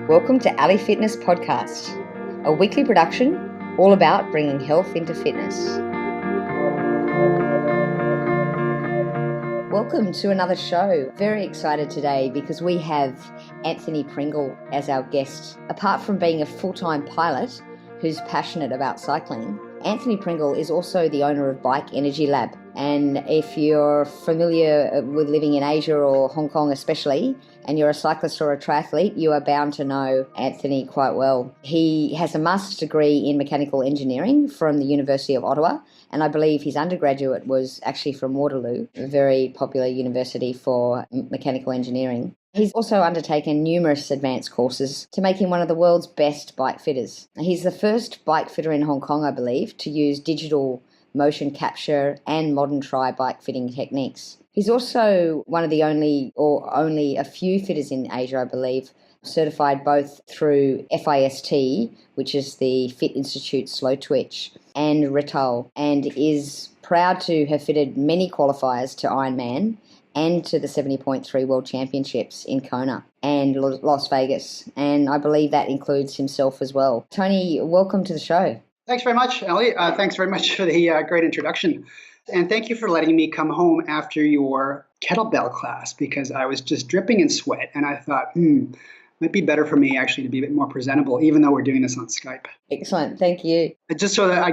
Welcome to Ali Fitness Podcast, a weekly production all about bringing health into fitness. Welcome to another show. Very excited today because we have Antony Pringle as our guest. Apart from being a full-time pilot who's passionate about cycling, Antony Pringle is also the owner of Bike Energy Lab. And if you're familiar with living in Asia or Hong Kong especially, and you're a cyclist or a triathlete, you are bound to know Antony quite well. He has a master's degree in mechanical engineering from the University of Ottawa, and I believe his undergraduate was actually from Waterloo, a very popular university for mechanical engineering. He's also undertaken numerous advanced courses to make him one of the world's best bike fitters. He's the first bike fitter in Hong Kong, I believe, to use digital motion capture and modern tri-bike fitting techniques. He's also one of the only a few fitters in Asia, I believe, certified both through FIST, which is the Fit Institute Slowtwitch, and Retül, and is proud to have fitted many qualifiers to Ironman and to the 70.3 World Championships in Kona and Las Vegas. And I believe that includes himself as well. Tony, welcome to the show. Thanks very much, Ali. Thanks very much for the great introduction. And thank you for letting me come home after your kettlebell class, because I was just dripping in sweat and I thought, might be better for me actually to be a bit more presentable, even though we're doing this on Skype. Excellent. Thank you. Just so that,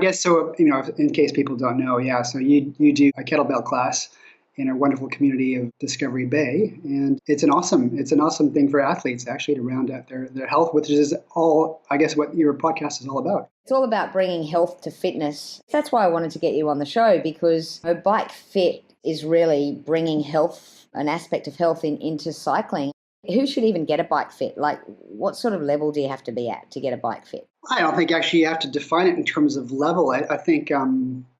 in case people don't know, so you do a kettlebell class in a wonderful community of Discovery Bay. And it's an awesome thing for athletes actually to round out their health, which is all, I guess, what your podcast is all about. It's all about bringing health to fitness. That's why I wanted to get you on the show, because a bike fit is really bringing health, an aspect of health into cycling. Who should even get a bike fit? Like, what sort of level do you have to be at to get a bike fit? I don't think actually you have to define it in terms of level. I think,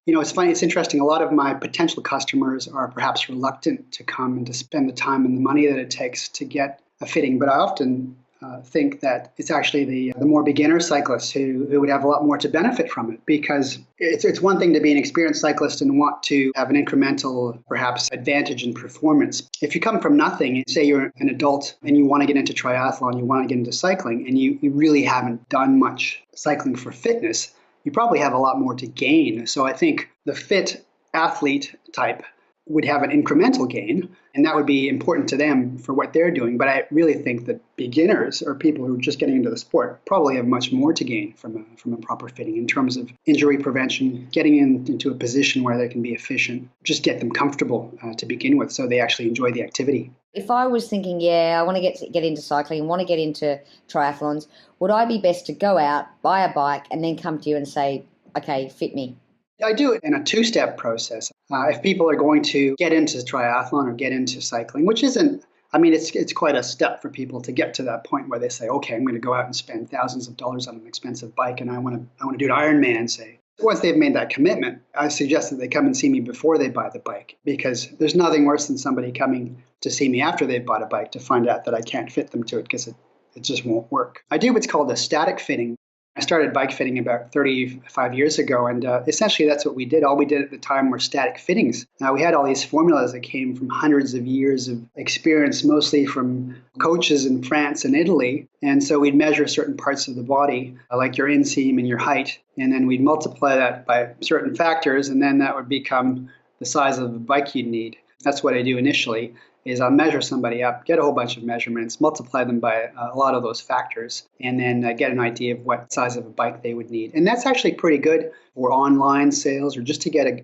it's funny, it's interesting. A lot of my potential customers are perhaps reluctant to come and to spend the time and the money that it takes to get a fitting. But I often think that it's actually the more beginner cyclists who would have a lot more to benefit from it, because it's one thing to be an experienced cyclist and want to have an incremental, perhaps, advantage in performance. If you come from nothing, and say you're an adult and you want to get into triathlon, you want to get into cycling, and you really haven't done much cycling for fitness, you probably have a lot more to gain. So I think the fit athlete type would have an incremental gain, and that would be important to them for what they're doing. But I really think that beginners or people who are just getting into the sport probably have much more to gain from a proper fitting in terms of injury prevention, getting into a position where they can be efficient, just get them comfortable to begin with so they actually enjoy the activity. If I was thinking, I want to get into cycling, want to get into triathlons, would I be best to go out, buy a bike, and then come to you and say, okay, fit me? I do it in a two-step process. If people are going to get into triathlon or get into cycling, which isn't, it's quite a step for people to get to that point where they say, okay, I'm going to go out and spend thousands of dollars on an expensive bike, and I want to do an Ironman, say. Once they've made that commitment, I suggest that they come and see me before they buy the bike, because there's nothing worse than somebody coming to see me after they've bought a bike to find out that I can't fit them to it because it just won't work. I do what's called a static fitting. I started bike fitting about 35 years ago, and essentially that's what we did. All we did at the time were static fittings. Now, we had all these formulas that came from hundreds of years of experience, mostly from coaches in France and Italy. And so we'd measure certain parts of the body, like your inseam and your height, and then we'd multiply that by certain factors, and then that would become the size of the bike you'd need. That's what I do initially. Is I'll measure somebody up, get a whole bunch of measurements, multiply them by a lot of those factors, and then get an idea of what size of a bike they would need. And that's actually pretty good for online sales, or just to get an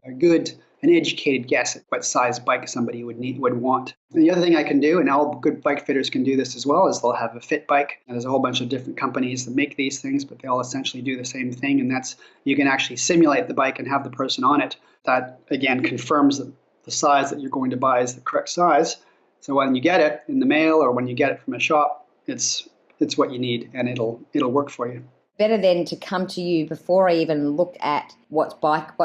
educated guess at what size bike somebody would want. And the other thing I can do, and all good bike fitters can do this as well, is they'll have a fit bike. And there's a whole bunch of different companies that make these things, but they all essentially do the same thing. And that's, you can actually simulate the bike and have the person on it. That, again, confirms that the size that you're going to buy is the correct size. So when you get it in the mail or when you get it from a shop, it's what you need, and it'll work for you. Better then to come to you before I even look at what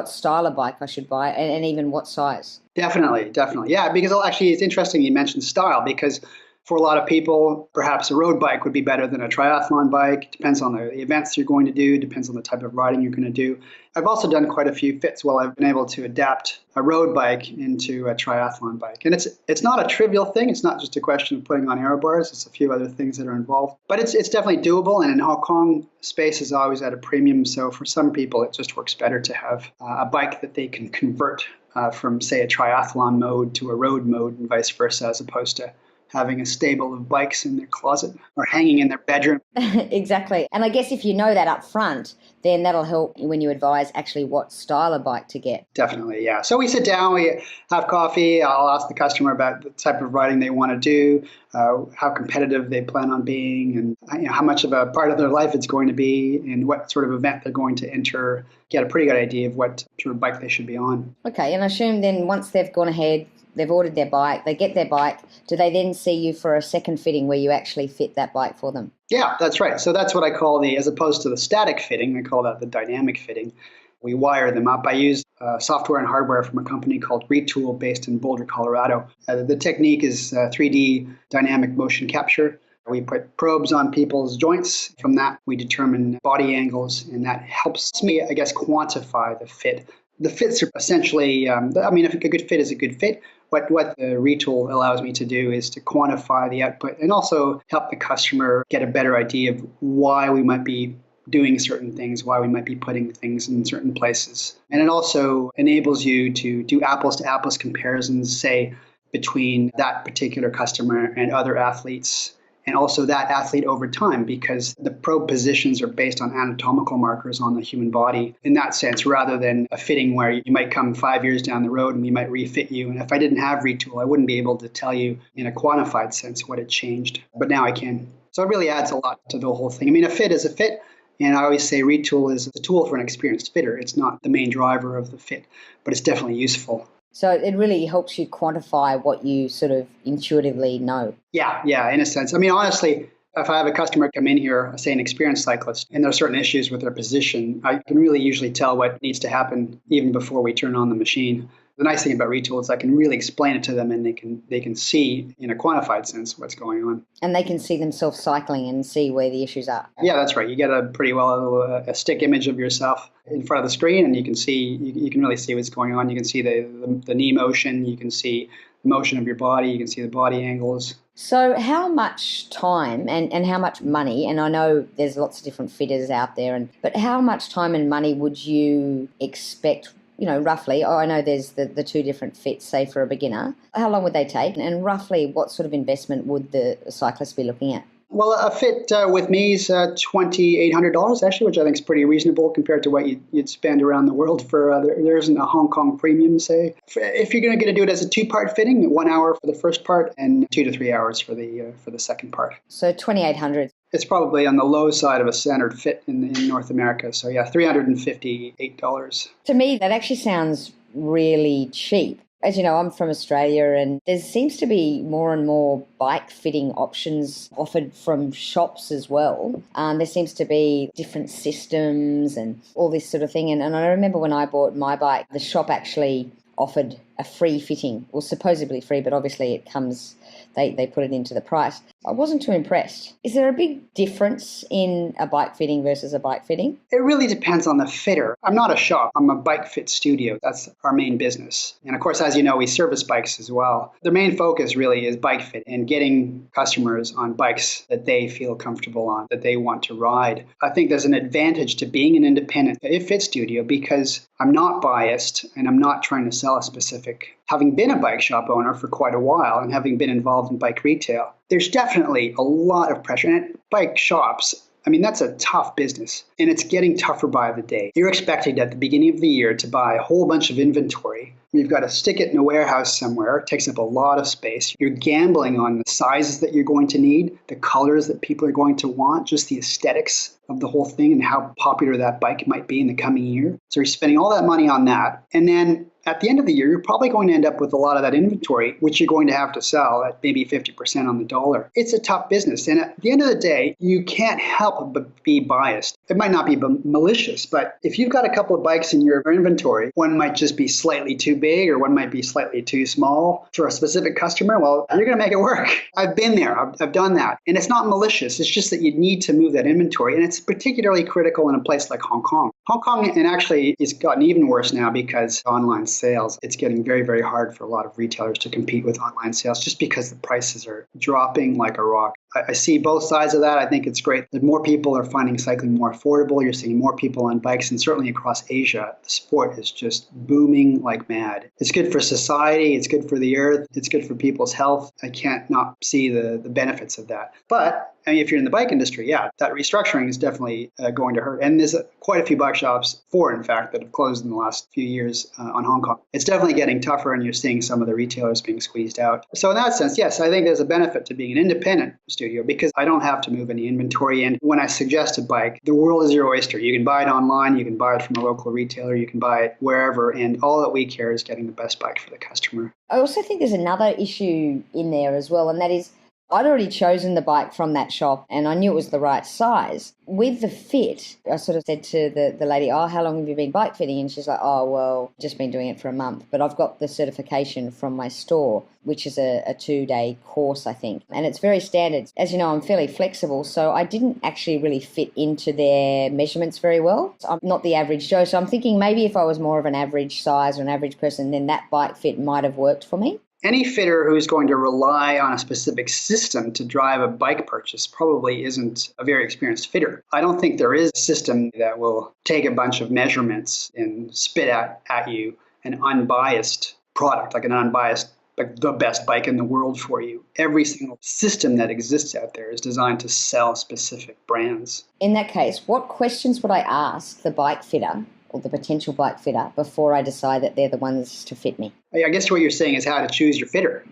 style of bike I should buy, and even what size. Definitely. Yeah, because actually it's interesting you mentioned style, because For a lot of people, perhaps a road bike would be better than a triathlon bike. Depends on the events you're going to do, depends on the type of riding you're going to do. I've also done quite a few fits while I've been able to adapt a road bike into a triathlon bike. And it's not a trivial thing. It's not just a question of putting on aero bars. It's a few other things that are involved. But it's definitely doable. And in Hong Kong, space is always at a premium. So for some people, it just works better to have a bike that they can convert from, say, a triathlon mode to a road mode and vice versa, as opposed to having a stable of bikes in their closet or hanging in their bedroom. Exactly. And I guess if you know that up front, then that'll help when you advise actually what style of bike to get. Definitely, yeah. So we sit down, we have coffee. I'll ask the customer about the type of riding they want to do, how competitive they plan on being, and how much of a part of their life it's going to be, and what sort of event they're going to enter. Get a pretty good idea of what sort of bike they should be on. Okay, and I assume then once they've gone ahead, they've ordered their bike, they get their bike, do they then see you for a second fitting where you actually fit that bike for them? Yeah, that's right. So that's what I call as opposed to the static fitting, I call that the dynamic fitting. We wire them up. I use software and hardware from a company called Retül based in Boulder, Colorado. The technique is 3D dynamic motion capture. We put probes on people's joints. From that, we determine body angles, and that helps me, I guess, quantify the fit. The fits are essentially, if a good fit is a good fit, what the Retül allows me to do is to quantify the output and also help the customer get a better idea of why we might be doing certain things, why we might be putting things in certain places. And it also enables you to do apples to apples comparisons, say, between that particular customer and other athletes, and also that athlete over time, because the probe positions are based on anatomical markers on the human body in that sense, rather than a fitting where you might come 5 years down the road and we might refit you. And if I didn't have Retül, I wouldn't be able to tell you in a quantified sense what had changed. But now I can. So it really adds a lot to the whole thing. I mean, a fit is a fit. And I always say Retül is a tool for an experienced fitter. It's not the main driver of the fit, but it's definitely useful. So it really helps you quantify what you sort of intuitively know. Yeah, in a sense. I mean, honestly, if I have a customer come in here, say an experienced cyclist, and there are certain issues with their position, I can really usually tell what needs to happen even before we turn on the machine. The nice thing about Retül is I can really explain it to them, and they can see in a quantified sense what's going on. And they can see themselves cycling and see where the issues are. Yeah, that's right. You get a pretty a stick image of yourself in front of the screen, and you can see you can really see what's going on. You can see the knee motion, you can see the motion of your body, you can see the body angles. So how much time and how much money, and I know there's lots of different fitters out there, but how much time and money would you expect, roughly? I know there's the two different fits, say, for a beginner. How long would they take? And roughly what sort of investment would the cyclist be looking at? Well, a fit with me is $2,800 actually, which I think is pretty reasonable compared to what you'd spend around the world for. There isn't a Hong Kong premium, say. If you're going to do it as a 2-part fitting, 1 hour for the first part and 2 to 3 hours for the second part. So $2,800. It's probably on the low side of a standard fit in North America. So yeah, $358. To me, that actually sounds really cheap. As you know, I'm from Australia, and there seems to be more and more bike fitting options offered from shops as well. There seems to be different systems and all this sort of thing. And I remember when I bought my bike, the shop actually offered a free fitting, well, supposedly free, but obviously it comes, they put it into the price. I wasn't too impressed. Is there a big difference in a bike fitting versus a bike fitting? It really depends on the fitter. I'm not a shop. I'm a bike fit studio. That's our main business. And of course, as you know, we service bikes as well. The main focus really is bike fit and getting customers on bikes that they feel comfortable on, that they want to ride. I think there's an advantage to being an independent fit studio because I'm not biased and I'm not trying to sell a specific. Having been a bike shop owner for quite a while and having been involved in bike retail, there's definitely a lot of pressure. And at bike shops, I mean, that's a tough business, and it's getting tougher by the day. You're expected at the beginning of the year to buy a whole bunch of inventory. You've got to stick it in a warehouse somewhere. It takes up a lot of space. You're gambling on the sizes that you're going to need, the colors that people are going to want, just the aesthetics of the whole thing and how popular that bike might be in the coming year. So you're spending all that money on that. And then at the end of the year, you're probably going to end up with a lot of that inventory, which you're going to have to sell at maybe 50% on the dollar. It's a tough business. And at the end of the day, you can't help but be biased. It might not be malicious, but if you've got a couple of bikes in your inventory, one might just be slightly too big or one might be slightly too small for a specific customer, well, you're going to make it work. I've been there. I've done that. And it's not malicious. It's just that you need to move that inventory. And it's particularly critical in a place like Hong Kong. Hong Kong, and actually it's gotten even worse now because online sales, it's getting very, very hard for a lot of retailers to compete with online sales just because the prices are dropping like a rock. I see both sides of that. I think it's great that more people are finding cycling more affordable. You're seeing more people on bikes, and certainly across Asia, the sport is just booming like mad. It's good for society. It's good for the earth. It's good for people's health. I can't not see the benefits of that. But I mean, if you're in the bike industry, yeah, that restructuring is definitely going to hurt. And there's quite a few bike shops, 4 in fact, that have closed in the last few years on Hong Kong. It's definitely getting tougher, and you're seeing some of the retailers being squeezed out. So in that sense, yes, I think there's a benefit to being an independent studio because I don't have to move any inventory. And when I suggest a bike, the world is your oyster. You can buy it online, you can buy it from a local retailer, you can buy it wherever, and all that we care is getting the best bike for the customer. I also think there's another issue in there as well, and that is I'd already chosen the bike from that shop and I knew it was the right size. With the fit, I sort of said to the lady, oh, how long have you been bike fitting? And she's like, oh, well, just been doing it for a month. But I've got the certification from my store, which is a 2-day course, I think. And it's very standard. As you know, I'm fairly flexible, so I didn't actually really fit into their measurements very well. So I'm not the average Joe. So I'm thinking maybe if I was more of an average size or an average person, then that bike fit might have worked for me. Any fitter who's going to rely on a specific system to drive a bike purchase probably isn't a very experienced fitter. I don't think there is a system that will take a bunch of measurements and spit at you an unbiased product, like an unbiased, like the best bike in the world for you. Every single system that exists out there is designed to sell specific brands. In that case, what questions would I ask the bike fitter or the potential bike fitter before I decide that they're the ones to fit me? I guess what you're saying is how to choose your fitter.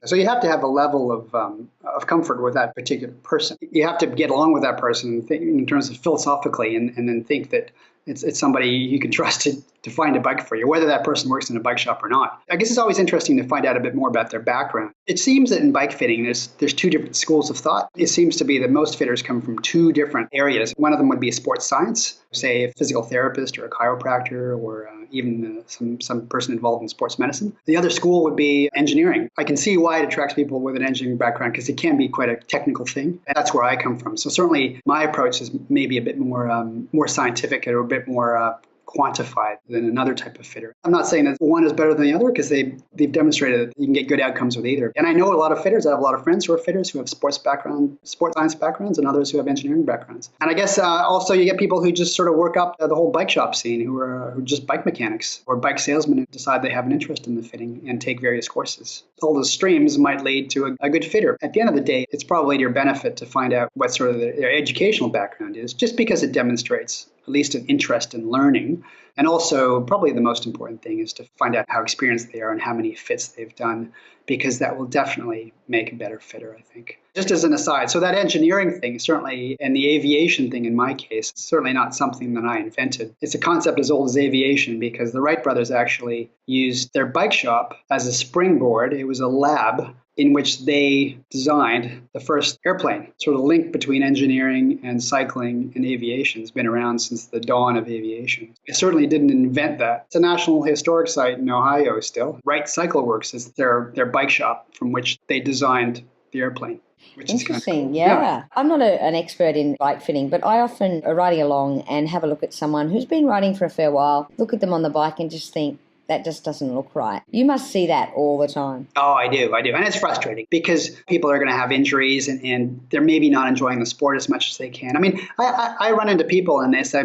So you have to have a level of comfort with that particular person. You have to get along with that person in terms of philosophically and then think that it's somebody you can trust to find a bike for you, whether that person works in a bike shop or not. I guess it's always interesting to find out a bit more about their background. It seems that in bike fitting, there's 2 different schools of thought. It seems to be that most fitters come from 2 different areas. One of them would be sports science, say a physical therapist or a chiropractor or even some person involved in sports medicine. The other school would be engineering. I can see why it attracts people with an engineering background because it can be quite a technical thing. And that's where I come from. So certainly my approach is maybe a bit more scientific or a bit more quantified than another type of fitter. I'm not saying that one is better than the other because they've demonstrated that you can get good outcomes with either. And I know a lot of fitters. I have a lot of friends who are fitters who have sports science backgrounds, and others who have engineering backgrounds. And I guess also you get people who just sort of work up the whole bike shop scene who are just bike mechanics or bike salesmen who decide they have an interest in the fitting and take various courses. All those streams might lead to a good fitter. At the end of the day, it's probably to your benefit to find out what sort of their educational background is, just because it demonstrates at least an interest in learning. And also, probably the most important thing is to find out how experienced they are and how many fits they've done, because that will definitely make a better fitter, I think. Just as an aside, so that engineering thing, certainly, and the aviation thing in my case, is certainly not something that I invented. It's a concept as old as aviation because the Wright brothers actually used their bike shop as a springboard. It was a lab in which they designed the first airplane. Sort of link between engineering and cycling and aviation has been around since the dawn of aviation. It certainly didn't invent that. It's a National Historic Site in Ohio still. Wright Cycle Works is their bike shop from which they designed the airplane. Which Interesting, is kind of cool. Yeah. I'm not an expert in bike fitting, but I often are riding along and have a look at someone who's been riding for a fair while, look at them on the bike and just think, that just doesn't look right. You must see that all the time. Oh, I do. And it's frustrating because people are going to have injuries and they're maybe not enjoying the sport as much as they can. I mean, I run into people and they say,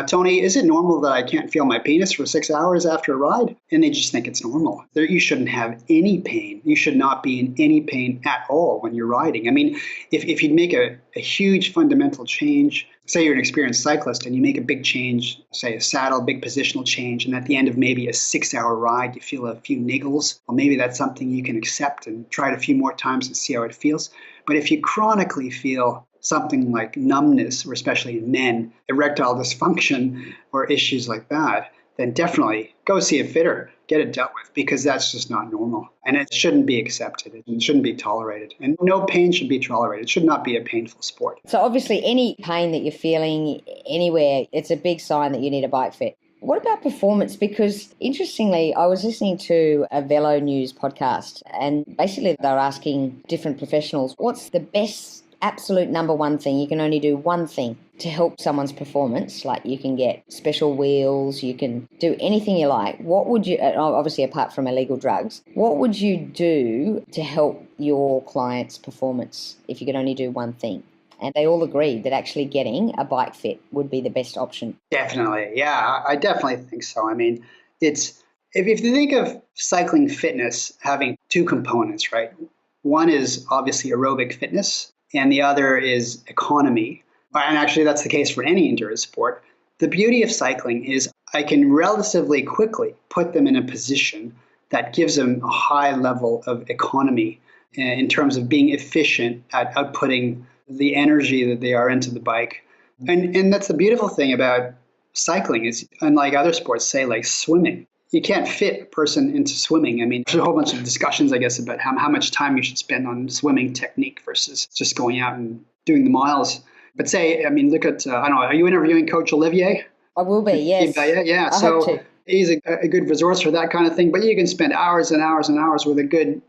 Tony, is it normal that I can't feel my penis for 6 hours after a ride? And they just think it's normal. You shouldn't have any pain. You should not be in any pain at all when you're riding. I mean, if you'd make a huge fundamental change, say you're an experienced cyclist and you make a big change, say a saddle, big positional change, and at the end of maybe a 6-hour ride, you feel a few niggles, well, maybe that's something you can accept and try it a few more times and see how it feels. But if you chronically feel something like numbness, or especially in men, erectile dysfunction or issues like that, then definitely go see a fitter, get it dealt with, because that's just not normal. And it shouldn't be accepted. It shouldn't be tolerated. And no pain should be tolerated. It should not be a painful sport. So obviously any pain that you're feeling anywhere, it's a big sign that you need a bike fit. What about performance? Because interestingly, I was listening to a Velo News podcast, and basically they were asking different professionals, what's the best absolute number one thing? You can only do one thing to help someone's performance. Like you can get special wheels, you can do anything you like. What would you, obviously apart from illegal drugs, what would you do to help your client's performance if you could only do one thing? And they all agreed that actually getting a bike fit would be the best option. Definitely. Yeah, I definitely think so. I mean, it's if you think of cycling fitness having two components, right? One is obviously aerobic fitness, and the other is economy. And actually, that's the case for any endurance sport. The beauty of cycling is I can relatively quickly put them in a position that gives them a high level of economy in terms of being efficient at outputting the energy that they are into the bike. And that's the beautiful thing about cycling is, unlike other sports, say like swimming, you can't fit a person into swimming. I mean, there's a whole bunch of discussions, I guess, about how much time you should spend on swimming technique versus just going out and doing the miles. But say, I mean, look at, I don't know, are you interviewing Coach Olivier? I will be, yes. Yeah. I hope to. He's a good resource for that kind of thing. But you can spend hours and hours and hours with a good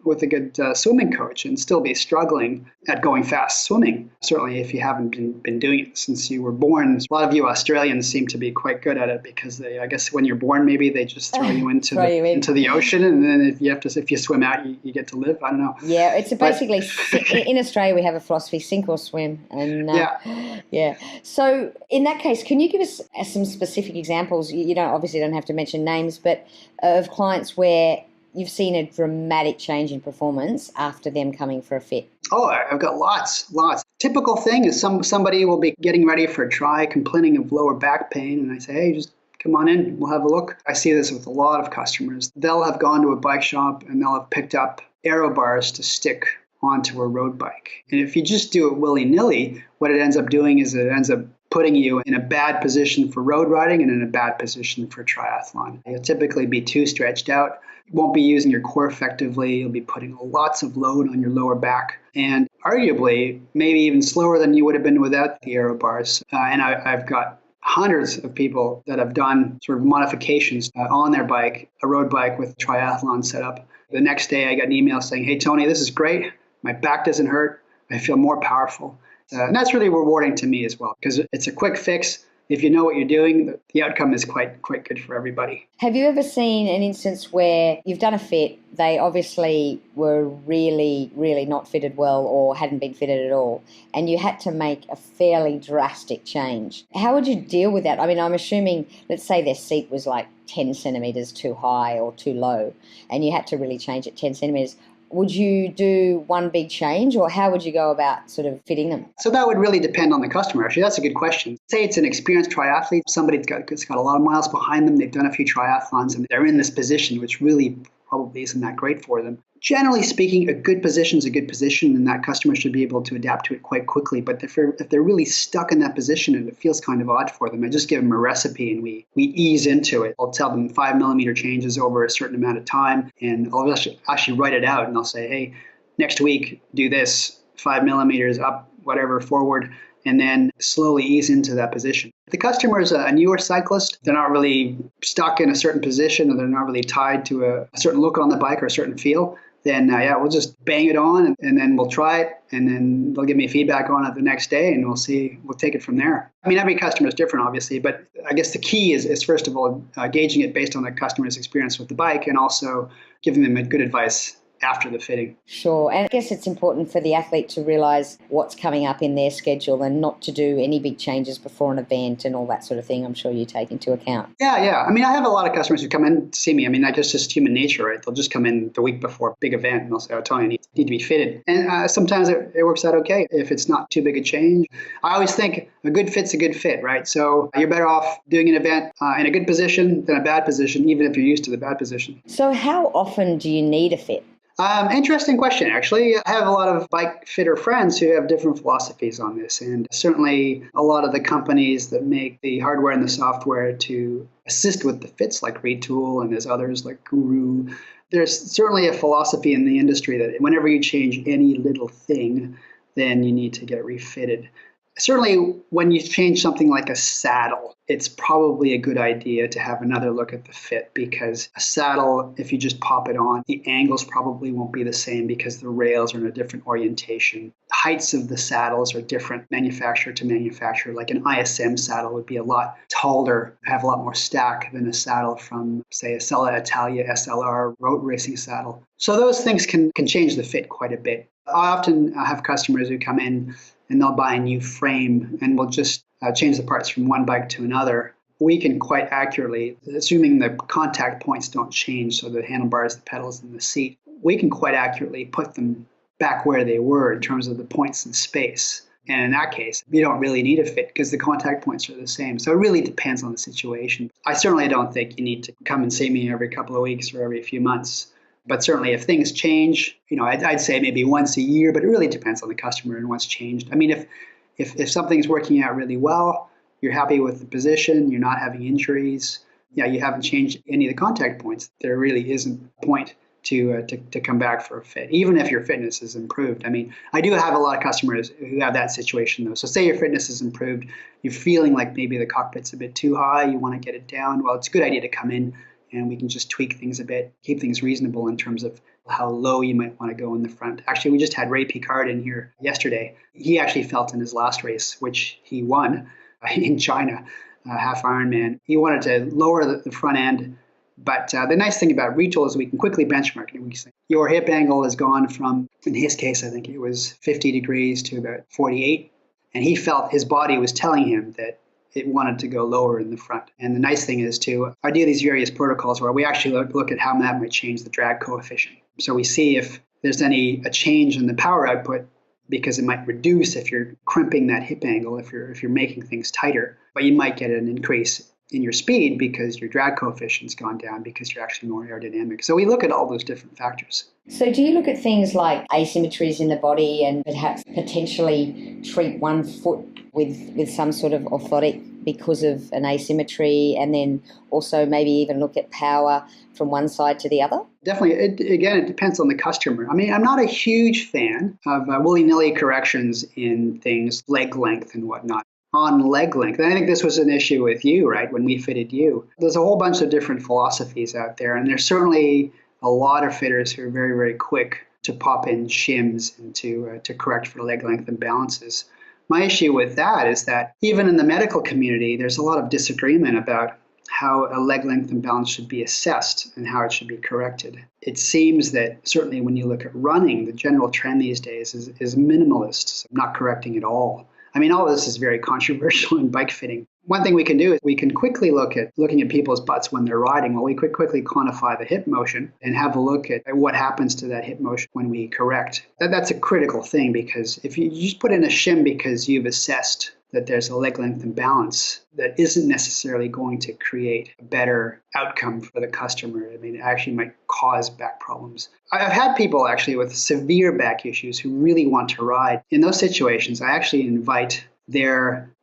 swimming coach and still be struggling at going fast swimming. Certainly, if you haven't been doing it since you were born. A lot of you Australians seem to be quite good at it because I guess when you're born, maybe they just throw you into the ocean, and then if you swim out, you get to live. I don't know. Yeah, it's basically in Australia we have a philosophy: sink or swim. And yeah. So in that case, can you give us some specific examples? You obviously don't have to mention names, but of clients where you've seen a dramatic change in performance after them coming for a fit? Oh, I've got lots. Typical thing is somebody will be getting ready for a try, complaining of lower back pain, and I say, hey, just come on in, we'll have a look. I see this with a lot of customers. They'll have gone to a bike shop and they'll have picked up aero bars to stick onto a road bike. And if you just do it willy-nilly, what it ends up doing is it ends up putting you in a bad position for road riding and in a bad position for triathlon. You'll typically be too stretched out. You won't be using your core effectively. You'll be putting lots of load on your lower back, and arguably maybe even slower than you would have been without the aero bars. And I've got hundreds of people that have done sort of modifications on their bike, a road bike with triathlon setup. The next day I got an email saying, hey, Tony, this is great. My back doesn't hurt. I feel more powerful. And that's really rewarding to me as well, because it's a quick fix. If you know what you're doing, the outcome is quite good for everybody. Have you ever seen an instance where you've done a fit, they obviously were really, really not fitted well or hadn't been fitted at all, and you had to make a fairly drastic change? How would you deal with that? I mean, I'm assuming, let's say their seat was like 10 centimetres too high or too low, and you had to really change it 10 centimetres. Would you do one big change, or how would you go about sort of fitting them? So that would really depend on the customer. Actually, that's a good question. Say it's an experienced triathlete, somebody's got a lot of miles behind them, they've done a few triathlons, and they're in this position, which really probably isn't that great for them. Generally speaking, a good position is a good position, and that customer should be able to adapt to it quite quickly. But if they're really stuck in that position and it feels kind of odd for them, I just give them a recipe and we ease into it. I'll tell them 5 millimeter changes over a certain amount of time, and I'll actually write it out, and I'll say, hey, next week, do this, 5 millimeters up, whatever, forward, and then slowly ease into that position. If the customer is a newer cyclist, they're not really stuck in a certain position, or they're not really tied to a certain look on the bike or a certain feel, then we'll just bang it on, and then we'll try it, and then they'll give me feedback on it the next day, and we'll take it from there. I mean, every customer is different, obviously, but I guess the key is first of all, gauging it based on the customer's experience with the bike, and also giving them good advice after the fitting. Sure. And I guess it's important for the athlete to realise what's coming up in their schedule and not to do any big changes before an event and all that sort of thing. I'm sure you take into account. Yeah. I mean, I have a lot of customers who come in to see me. I mean, I guess it's human nature, right? They'll just come in the week before a big event and they'll say, oh, Tony, I need to be fitted. And sometimes it works out okay if it's not too big a change. I always think a good fit's a good fit, right? So you're better off doing an event in a good position than a bad position, even if you're used to the bad position. So how often do you need a fit? Interesting question, actually. I have a lot of bike fitter friends who have different philosophies on this. And certainly a lot of the companies that make the hardware and the software to assist with the fits, like Retül, and there's others like Guru, there's certainly a philosophy in the industry that whenever you change any little thing, then you need to get refitted. Certainly, when you change something like a saddle, it's probably a good idea to have another look at the fit, because a saddle, if you just pop it on, the angles probably won't be the same because the rails are in a different orientation. The heights of the saddles are different manufacturer to manufacturer. Like an ISM saddle would be a lot taller, have a lot more stack than a saddle from, say, a Sella Italia SLR road racing saddle. So those things can change the fit quite a bit. I often have customers who come in and they'll buy a new frame and we'll just change the parts from one bike to another. We can quite accurately, assuming the contact points don't change, so the handlebars, the pedals, and the seat, we can quite accurately put them back where they were in terms of the points in space. And in that case, you don't really need a fit because the contact points are the same. So it really depends on the situation. I certainly don't think you need to come and see me every couple of weeks or every few months. But certainly if things change, I'd say maybe once a year, but it really depends on the customer and what's changed. I mean, if something's working out really well, you're happy with the position, you're not having injuries, you haven't changed any of the contact points, there really isn't a point to come back for a fit, even if your fitness is improved. I mean, I do have a lot of customers who have that situation though. So say your fitness is improved, you're feeling like maybe the cockpit's a bit too high, you want to get it down. Well, it's a good idea to come in and we can just tweak things a bit, keep things reasonable in terms of how low you might want to go in the front. Actually, we just had Ray Picard in here yesterday. He actually felt in his last race, which he won in China, half Ironman. He wanted to lower the front end. But the nice thing about Retül is we can quickly benchmark it. We say your hip angle has gone from, in his case, I think it was 50 degrees to about 48. And he felt his body was telling him that it wanted to go lower in the front. And the nice thing is too, I do these various protocols where we actually look at how that might change the drag coefficient. So we see if there's a change in the power output, because it might reduce if you're crimping that hip angle, if you're making things tighter, but you might get an increase in your speed because your drag coefficient's gone down because you're actually more aerodynamic. So we look at all those different factors. So do you look at things like asymmetries in the body and perhaps potentially treat one foot with some sort of orthotic because of an asymmetry, and then also maybe even look at power from one side to the other? Definitely. It depends on the customer. I mean, I'm not a huge fan of willy-nilly corrections in things, leg length and whatnot. On leg length, and I think this was an issue with you, right, when we fitted you. There's a whole bunch of different philosophies out there, and there's certainly a lot of fitters who are very, very quick to pop in shims and to correct for leg length imbalances. My issue with that is that even in the medical community, there's a lot of disagreement about how a leg length imbalance should be assessed and how it should be corrected. It seems that certainly when you look at running, the general trend these days is minimalist, so not correcting at all. I mean, all of this is very controversial in bike fitting. One thing we can do is we can quickly looking at people's butts when they're riding. Well, we could quickly quantify the hip motion and have a look at what happens to that hip motion when we correct. That's a critical thing, because if you just put in a shim because you've assessed that there's a leg length imbalance, that isn't necessarily going to create a better outcome for the customer. I mean, it actually might cause back problems. I've had people actually with severe back issues who really want to ride. In those situations, I actually invite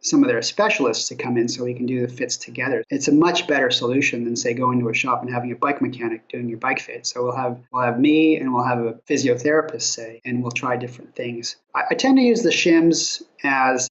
some of their specialists to come in so we can do the fits together. It's a much better solution than, say, going to a shop and having a bike mechanic doing your bike fit. So we'll have me and we'll have a physiotherapist, say, and we'll try different things. I tend to use the shims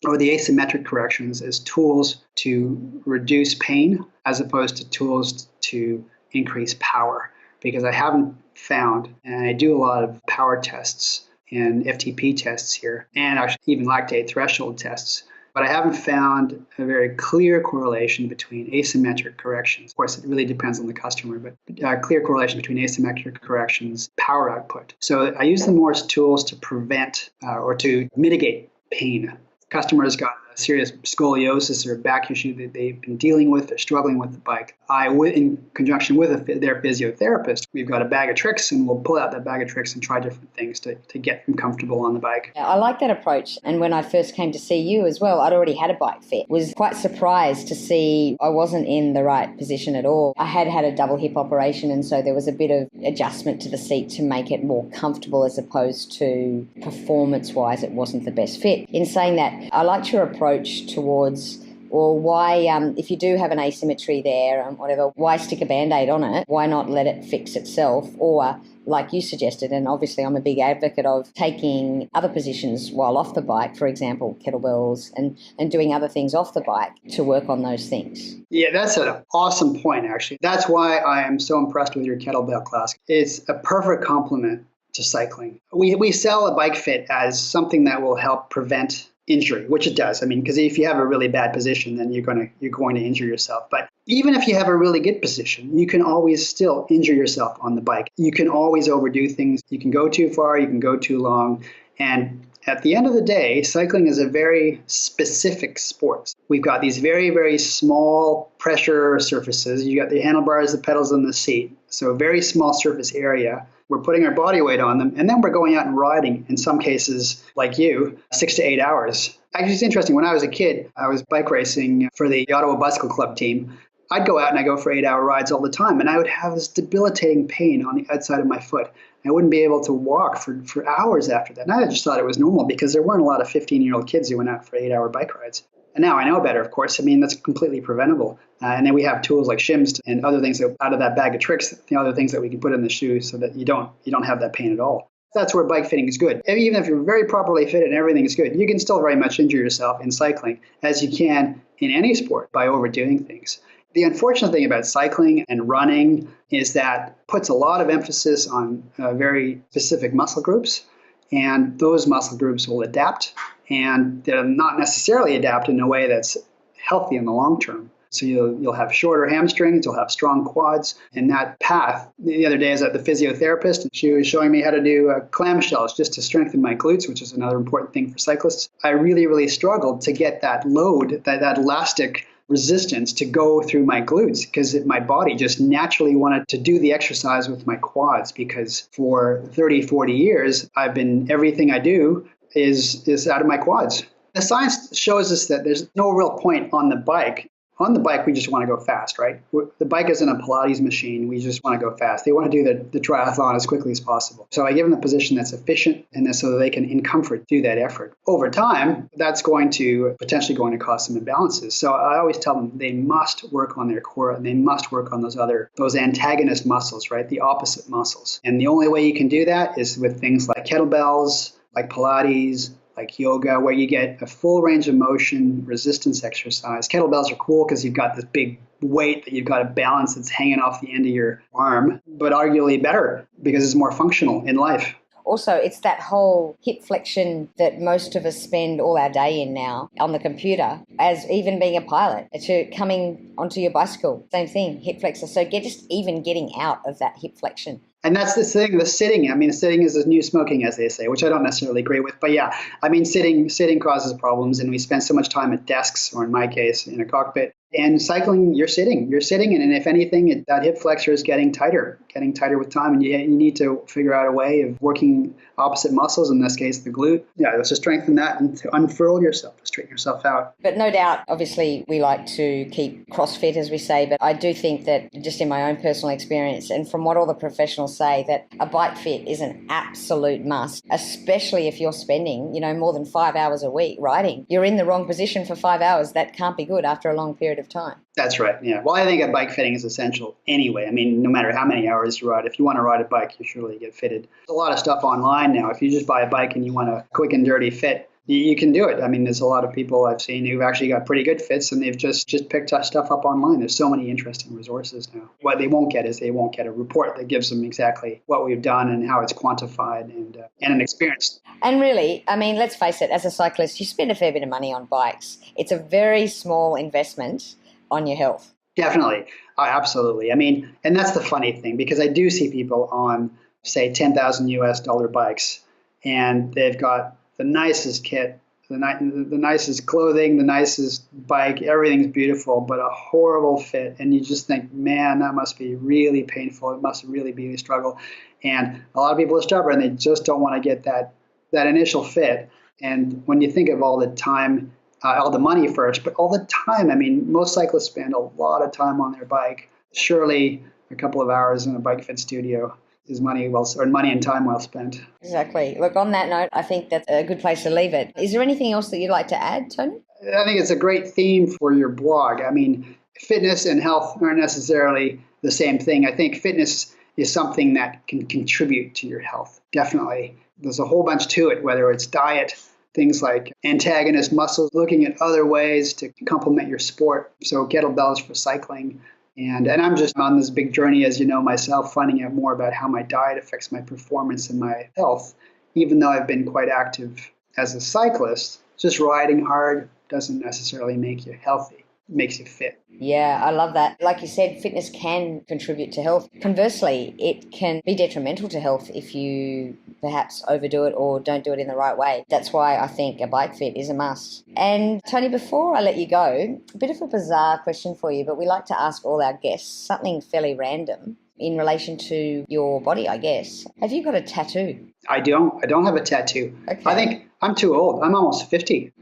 or the asymmetric corrections as tools to reduce pain as opposed to tools to increase power, because I haven't found, and I do a lot of power tests and FTP tests here, and actually even lactate threshold tests. But I haven't found a very clear correlation between asymmetric corrections. Of course, it really depends on the customer, but a clear correlation between asymmetric corrections, power output. So I use them more as tools to prevent or to mitigate pain. Customer's got serious scoliosis or back issue that they've been dealing with, they're struggling with the bike, in conjunction with their physiotherapist, we've got a bag of tricks, and we'll pull out that bag of tricks and try different things to get them comfortable on the bike. I like that approach. And when I first came to see you as well, I'd already had a bike fit. Was quite surprised to see I wasn't in the right position at all. I had a double hip operation, and so there was a bit of adjustment to the seat to make it more comfortable, as opposed to performance-wise it wasn't the best fit. In saying that, I liked your approach towards, well, why, if you do have an asymmetry there and whatever, why stick a Band-Aid on it? Why not let it fix itself? Or, like you suggested, and obviously I'm a big advocate of taking other positions while off the bike, for example, kettlebells, and doing other things off the bike to work on those things. Yeah, that's an awesome point, actually. That's why I am so impressed with your kettlebell class. It's a perfect complement to cycling. We sell a bike fit as something that will help prevent injury, which it does. I mean, because if you have a really bad position, then you're going to injure yourself. But even if you have a really good position, you can always still injure yourself on the bike. You can always overdo things. You can go too far, you can go too long. And at the end of the day, cycling is a very specific sport. We've got these very, very small pressure surfaces. You got the handlebars, the pedals, and the seat. So a very small surface area. We're putting our body weight on them, and then we're going out and riding, in some cases, like you, 6 to 8 hours. Actually, it's interesting. When I was a kid, I was bike racing for the Ottawa Bicycle Club team. I'd go out and I'd go for 8-hour rides all the time, and I would have this debilitating pain on the outside of my foot. I wouldn't be able to walk for hours after that. And I just thought it was normal because there weren't a lot of 15-year-old kids who went out for 8-hour bike rides. And now I know better, of course. I mean, that's completely preventable. And then we have tools like shims and other things that, out of that bag of tricks, other things that we can put in the shoe so that you don't have that pain at all. That's where bike fitting is good. Even if you're very properly fitted and everything is good, you can still very much injure yourself in cycling, as you can in any sport, by overdoing things. The unfortunate thing about cycling and running is that it puts a lot of emphasis on very specific muscle groups, and those muscle groups will adapt, and they'll not necessarily adapt in a way that's healthy in the long term. So you'll have shorter hamstrings, you'll have strong quads, and that path. The other day I was at the physiotherapist, and she was showing me how to do clamshells just to strengthen my glutes, which is another important thing for cyclists. I really, really struggled to get that load, that elastic resistance to go through my glutes, because my body just naturally wanted to do the exercise with my quads, because for 30, 40 years, everything I do is out of my quads. The science shows us that there's no real point on the bike. On the bike, we just want to go fast, right? The bike isn't a Pilates machine. We just want to go fast. They want to do the triathlon as quickly as possible. So I give them a position that's efficient, and so that they can, in comfort, do that effort. Over time, that's potentially going to cause some imbalances. So I always tell them they must work on their core, and they must work on those antagonist muscles, right? The opposite muscles. And the only way you can do that is with things like kettlebells, like Pilates, like yoga, where you get a full range of motion resistance exercise. Kettlebells are cool because you've got this big weight that you've got to balance that's hanging off the end of your arm, but arguably better because it's more functional in life. Also, it's that whole hip flexion that most of us spend all our day in now on the computer, as even being a pilot, to coming onto your bicycle, same thing, hip flexor. So even getting out of that hip flexion. And that's the thing, the sitting. I mean, sitting is the new smoking, as they say, which I don't necessarily agree with. But yeah, I mean, sitting causes problems, and we spend so much time at desks, or in my case, in a cockpit. And cycling, you're sitting, and if anything, that hip flexor is getting tighter with time, and you need to figure out a way of working opposite muscles, in this case, the glute. Yeah, let's just strengthen that and to unfurl yourself, to straighten yourself out. But no doubt, obviously, we like to keep CrossFit, as we say, but I do think that just in my own personal experience, and from what all the professionals say, that a bike fit is an absolute must, especially if you're spending, more than 5 hours a week riding. You're in the wrong position for 5 hours. That can't be good after a long period of time. That's right, yeah. Well, I think a bike fitting is essential anyway. I mean, no matter how many hours you ride, if you want to ride a bike, you surely get fitted. There's a lot of stuff online now. If you just buy a bike and you want a quick and dirty fit, you can do it. I mean, there's a lot of people I've seen who've actually got pretty good fits, and they've just picked up stuff up online. There's so many interesting resources now. What they won't get is they won't get a report that gives them exactly what we've done and how it's quantified and an experience. And really, I mean, let's face it, as a cyclist, you spend a fair bit of money on bikes. It's a very small investment on your health. Definitely. Absolutely. I mean, and that's the funny thing, because I do see people on, say, $10,000 US bikes, and they've got the nicest kit, the nicest clothing, the nicest bike, everything's beautiful, but a horrible fit. And you just think, man, that must be really painful. It must really be a struggle. And a lot of people are stubborn. They just don't want to get that initial fit. And when you think of all the time, all the money first, but all the time, I mean, most cyclists spend a lot of time on their bike. Surely a couple of hours in a bike fit studio is money and time well spent. Exactly. Look, on that note, I think that's a good place to leave it. Is there anything else that you'd like to add, Tony? I think it's a great theme for your blog. I mean, fitness and health aren't necessarily the same thing. I think fitness is something that can contribute to your health. Definitely. There's a whole bunch to it, whether it's diet, things like antagonist muscles, looking at other ways to complement your sport. So kettlebells for cycling. And I'm just on this big journey, as you know myself, finding out more about how my diet affects my performance and my health. Even though I've been quite active as a cyclist, just riding hard doesn't necessarily make you healthy. It makes you fit. Yeah, I love that. Like you said, fitness can contribute to health. Conversely, it can be detrimental to health if you perhaps overdo it or don't do it in the right way. That's why I think a bike fit is a must. And Tony, before I let you go, a bit of a bizarre question for you, but we like to ask all our guests something fairly random in relation to your body, I guess. Have you got a tattoo? I don't have a tattoo. Okay. I think I'm too old. I'm almost 50.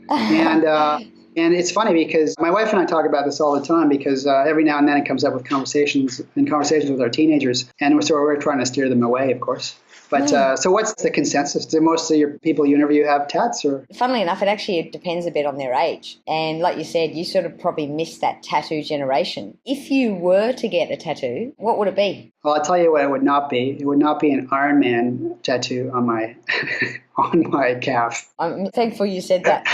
And it's funny because my wife and I talk about this all the time because every now and then it comes up with conversations with our teenagers. And so we're trying to steer them away, of course. But so what's the consensus? Do most of your people you interview have tats? Or? Funnily enough, it depends a bit on their age. And like you said, you sort of probably missed that tattoo generation. If you were to get a tattoo, what would it be? Well, I'll tell you what it would not be. It would not be an Ironman tattoo on my on my calf. I'm thankful you said that.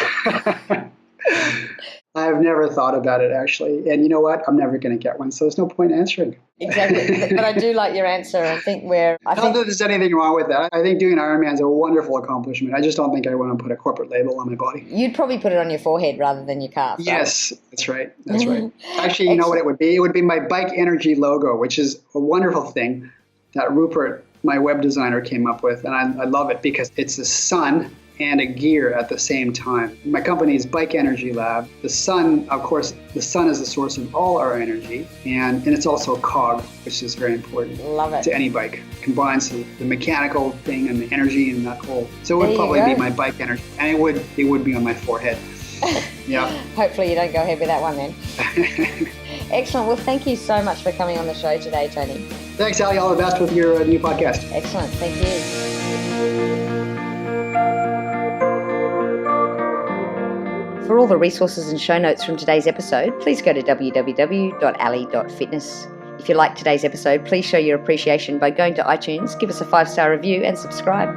I've never thought about it, actually. And you know what? I'm never going to get one, so there's no point answering. Exactly. But I do like your answer. I think not that there's anything wrong with that. I think doing Ironman is a wonderful accomplishment. I just don't think I want to put a corporate label on my body. You'd probably put it on your forehead rather than your calf. Right? Yes, that's right. That's right. Actually, you know what it would be? It would be my Bike Energy logo, which is a wonderful thing that Rupert, my web designer, came up with. And I love it because it's a sun and a gear at the same time. My company is Bike Energy Lab. The sun, of course, the sun is the source of all our energy, and it's also a cog, which is very important. Love it. To any bike. Combines the mechanical thing and the energy and that whole. So it would probably be my Bike Energy, and it would be on my forehead. Yeah. Hopefully you don't go ahead with that one then. Excellent. Well, thank you so much for coming on the show today, Tony. Thanks, Ali. All the best with your new podcast. Excellent. Thank you. For all the resources and show notes from today's episode, please go to www.ali.fitness. If you liked today's episode, please show your appreciation by going to iTunes, give us a 5-star review and subscribe.